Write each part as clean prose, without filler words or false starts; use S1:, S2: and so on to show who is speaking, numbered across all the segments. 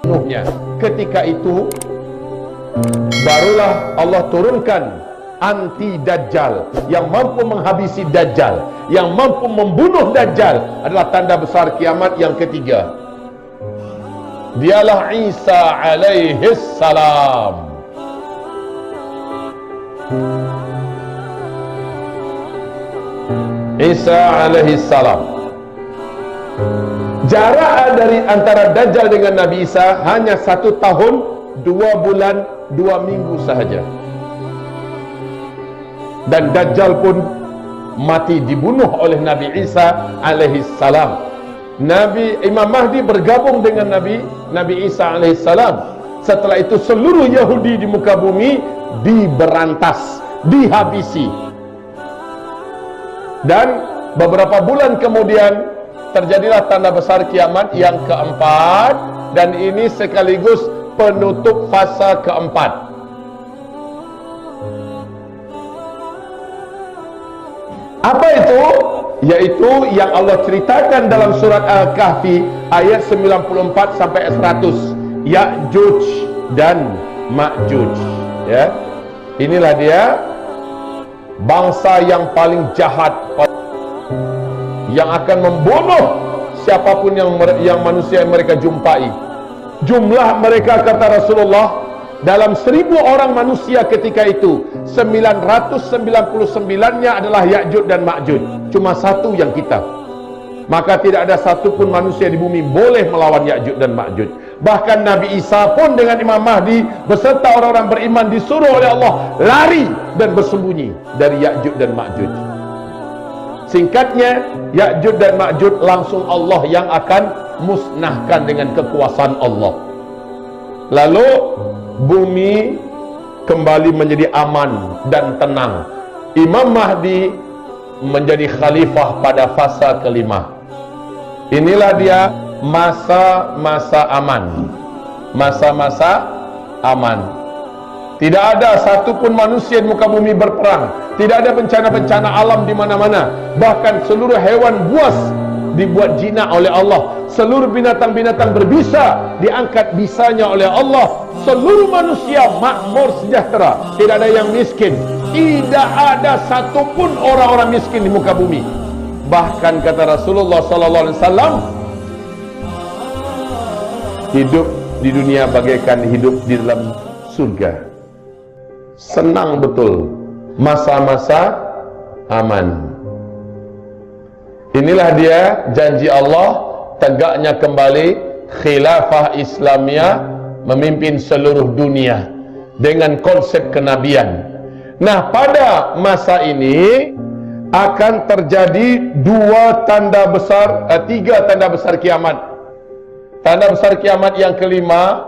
S1: sepenuhnya. Ketika itu barulah Allah turunkan anti-Dajjal yang mampu menghabisi Dajjal, yang mampu membunuh Dajjal. Adalah tanda besar kiamat yang ketiga. Dialah Isa alaihis salam. Isa alaihis salam. Jarak dari antara Dajjal dengan Nabi Isa hanya 1 tahun 2 bulan 2 minggu sahaja. Dan Dajjal pun mati dibunuh oleh Nabi Isa alaihi salam. Imam Mahdi bergabung dengan Nabi Isa alaihi salam. Setelah itu seluruh Yahudi di muka bumi diberantas, dihabisi. Dan beberapa bulan kemudian terjadilah tanda besar kiamat yang keempat, dan ini sekaligus penutup fasa keempat. Apa itu? Yaitu yang Allah ceritakan dalam surat Al-Kahfi ayat 94 sampai 100. Ya'juj dan Ma'juj. Ya. Inilah dia bangsa yang paling jahat, yang akan membunuh siapapun yang manusia yang mereka jumpai. Jumlah mereka, kata Rasulullah, dalam 1000 orang manusia ketika itu 999-nya adalah Ya'juj dan Ma'juj. Cuma 1 yang kita. Maka tidak ada satupun manusia di bumi boleh melawan Ya'juj dan Ma'juj. Bahkan Nabi Isa pun dengan Imam Mahdi beserta orang-orang beriman disuruh oleh Allah lari dan bersembunyi dari Ya'juj dan Ma'juj. Singkatnya, Ya'juj dan Ma'juj langsung Allah yang akan musnahkan dengan kekuasaan Allah. Lalu bumi kembali menjadi aman dan tenang. Imam Mahdi menjadi khalifah pada fasa kelima. Inilah dia masa-masa aman. Masa-masa aman. Tidak ada satupun manusia di muka bumi berperang. Tidak ada bencana-bencana alam di mana-mana. Bahkan seluruh hewan buas dibuat jinak oleh Allah. Seluruh binatang-binatang berbisa diangkat bisanya oleh Allah. Seluruh manusia makmur sejahtera. Tidak ada yang miskin. Tidak ada satupun orang-orang miskin di muka bumi. Bahkan kata Rasulullah sallallahu alaihi wasallam, hidup di dunia bagaikan hidup di dalam surga. Senang betul. Masa-masa aman. Inilah dia janji Allah, tegaknya kembali khilafah Islamiyah memimpin seluruh dunia dengan konsep kenabian. Nah, pada masa ini akan terjadi 3 tanda besar kiamat. Tanda besar kiamat yang kelima,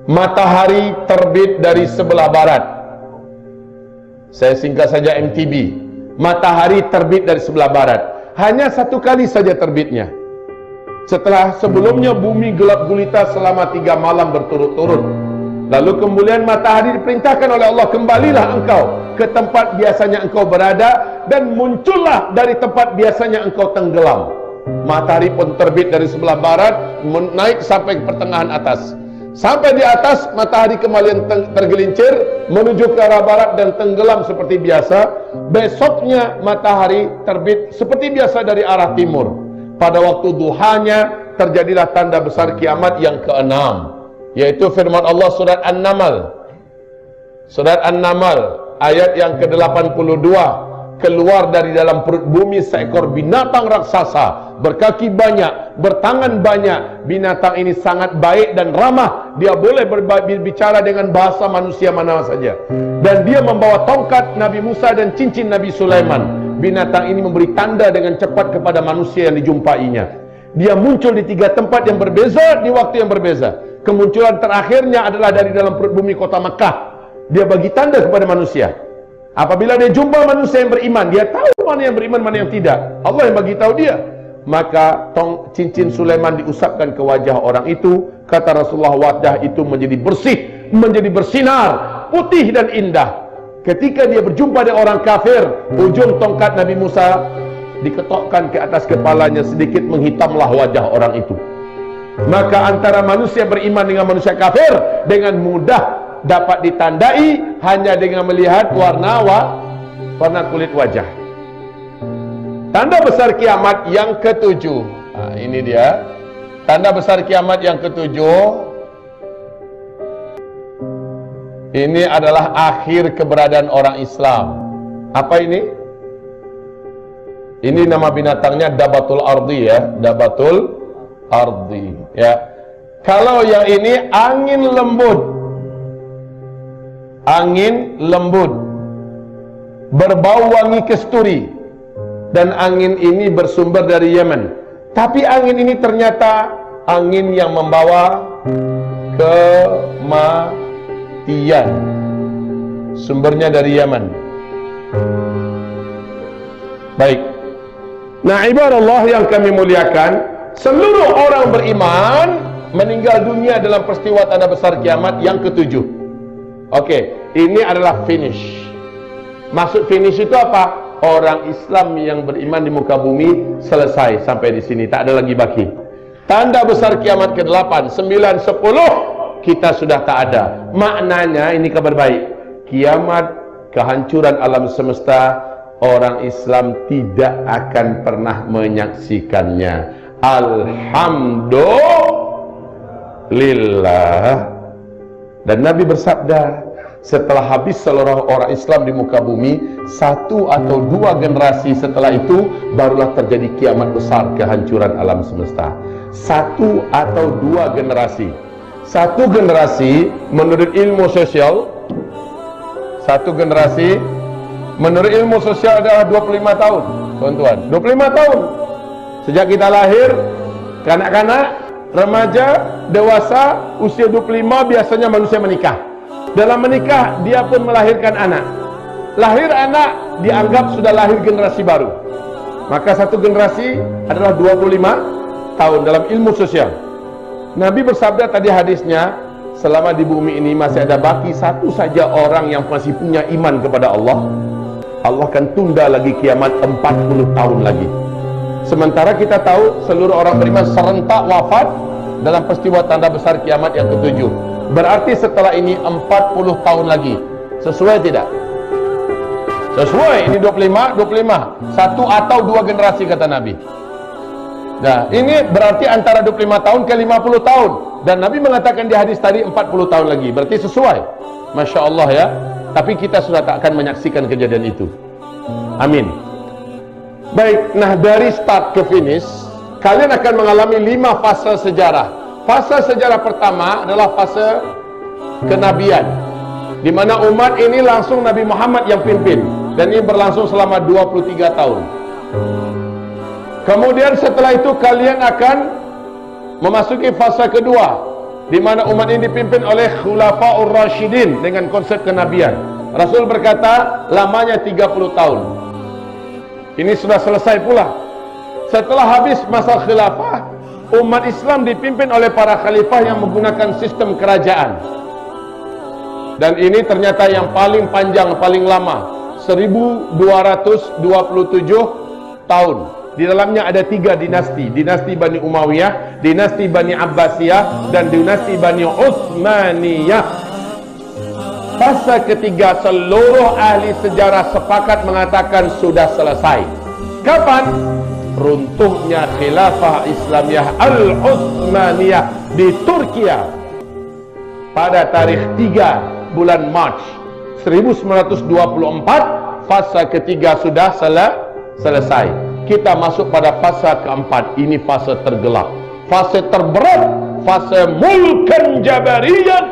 S1: matahari terbit dari sebelah barat. Saya singkat saja MTB. Matahari terbit dari sebelah barat. Hanya 1 kali saja terbitnya. Setelah sebelumnya bumi gelap gulita selama 3 malam berturut-turut. Lalu kemudian matahari diperintahkan oleh Allah, kembalilah engkau ke tempat biasanya engkau berada, dan muncullah dari tempat biasanya engkau tenggelam. Matahari pun terbit dari sebelah barat, naik sampai ke pertengahan atas. Sampai di atas, matahari kembali tergelincir menuju ke arah barat dan tenggelam seperti biasa. Besoknya matahari terbit seperti biasa dari arah timur. Pada waktu duhanya terjadilah tanda besar kiamat yang keenam, yaitu firman Allah surat An-Naml. Surat An-Naml ayat yang ke-82. Keluar dari dalam perut bumi seekor binatang raksasa, berkaki banyak, bertangan banyak. Binatang ini sangat baik dan ramah. Dia boleh berbicara dengan bahasa manusia mana saja. Dan dia membawa tongkat Nabi Musa dan cincin Nabi Sulaiman. Binatang ini memberi tanda dengan cepat kepada manusia yang dijumpainya. Dia muncul di 3 tempat yang berbeza di waktu yang berbeza. Kemunculan terakhirnya adalah dari dalam perut bumi kota Mekah. Dia bagi tanda kepada manusia. Apabila dia jumpa manusia yang beriman, dia tahu mana yang beriman, mana yang tidak. Allah yang bagi tahu dia. Maka cincin Sulaiman diusapkan ke wajah orang itu. Kata Rasulullah, wajah itu menjadi bersih, menjadi bersinar, putih dan indah. Ketika dia berjumpa dengan orang kafir, ujung tongkat Nabi Musa diketokkan ke atas kepalanya, sedikit menghitamlah wajah orang itu. Maka antara manusia beriman dengan manusia kafir dengan mudah dapat ditandai hanya dengan melihat warna kulit wajah. Tanda besar kiamat yang ketujuh. Nah, ini dia. Tanda besar kiamat yang ketujuh. Ini adalah akhir keberadaan orang Islam. Apa ini? Ini nama binatangnya Dabatul Ardi ya, Dabatul Ardi ya. Kalau yang ini angin lembut. Angin lembut. Berbau wangi kasturi. Dan angin ini bersumber dari Yemen. Tapi angin ini ternyata angin yang membawa kematian. Sumbernya dari Yaman. Baik. Nah, ibadallah yang kami muliakan, seluruh orang beriman meninggal dunia dalam peristiwa tanda besar kiamat yang ketujuh. Oke, ini adalah finish. Maksud finish itu apa? Orang Islam yang beriman di muka bumi selesai sampai di sini, tak ada lagi baki. Tanda besar kiamat ke-8, 9, 10 kita sudah tak ada. Maknanya ini kabar baik. Kiamat, kehancuran alam semesta, orang Islam tidak akan pernah menyaksikannya. Alhamdulillah. Dan Nabi bersabda, setelah habis seluruh orang Islam di muka bumi, 1 atau 2 generasi setelah itu barulah terjadi kiamat besar, kehancuran alam semesta. 1 atau 2 generasi. 1 generasi menurut ilmu sosial, 1 generasi menurut ilmu sosial adalah 25 tahun, tuan-tuan. 25 tahun. Sejak kita lahir, kanak-kanak, remaja, dewasa, usia 25 biasanya manusia menikah. Dalam menikah, dia pun melahirkan anak. Lahir anak, dianggap sudah lahir generasi baru. Maka 1 generasi adalah 25 tahun dalam ilmu sosial. Nabi bersabda tadi hadisnya, selama di bumi ini masih ada baki 1 saja orang yang masih punya iman kepada Allah, Allah akan tunda lagi kiamat 40 tahun lagi. Sementara kita tahu seluruh orang beriman serentak wafat dalam peristiwa tanda besar kiamat yang ketujuh. Berarti setelah ini 40 tahun lagi. Sesuai tidak? Sesuai. Ini 25. 1 atau 2 generasi kata Nabi. Nah, ini berarti antara 25 tahun ke 50 tahun. Dan Nabi mengatakan di hadis tadi 40 tahun lagi. Berarti sesuai. Masya Allah ya. Tapi kita sudah tak akan menyaksikan kejadian itu. Amin. Baik, nah dari start ke finish, kalian akan mengalami 5 fase sejarah. Fase sejarah pertama adalah fase kenabian, di mana umat ini langsung Nabi Muhammad yang pimpin, dan ini berlangsung selama 23 tahun. Kemudian setelah itu kalian akan memasuki fase kedua, di mana umat ini dipimpin oleh Khulafaur Rasyidin dengan konsep kenabian. Rasul berkata lamanya 30 tahun. Ini sudah selesai pula. Setelah habis masa khilafah, umat Islam dipimpin oleh para khalifah yang menggunakan sistem kerajaan. Dan ini ternyata yang paling panjang, paling lama, 1227 tahun. Di dalamnya ada 3 dinasti. Dinasti Bani Umayyah, dinasti Bani Abbasiyah, dan dinasti Bani Utsmaniyah. Fase ketiga seluruh ahli sejarah sepakat mengatakan sudah selesai. Kapan? Runtuhnya khilafah Islamiyah Al-Utsmaniyah di Turkiya pada tarikh 3 bulan Mac 1924. Fase ketiga sudah selesai. Kita masuk pada fase keempat. Ini fase tergelap, fase terberat, fase mulkan jabariyah,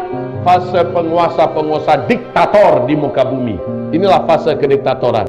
S1: fase penguasa-penguasa diktator di muka bumi. Inilah fase kediktatoran.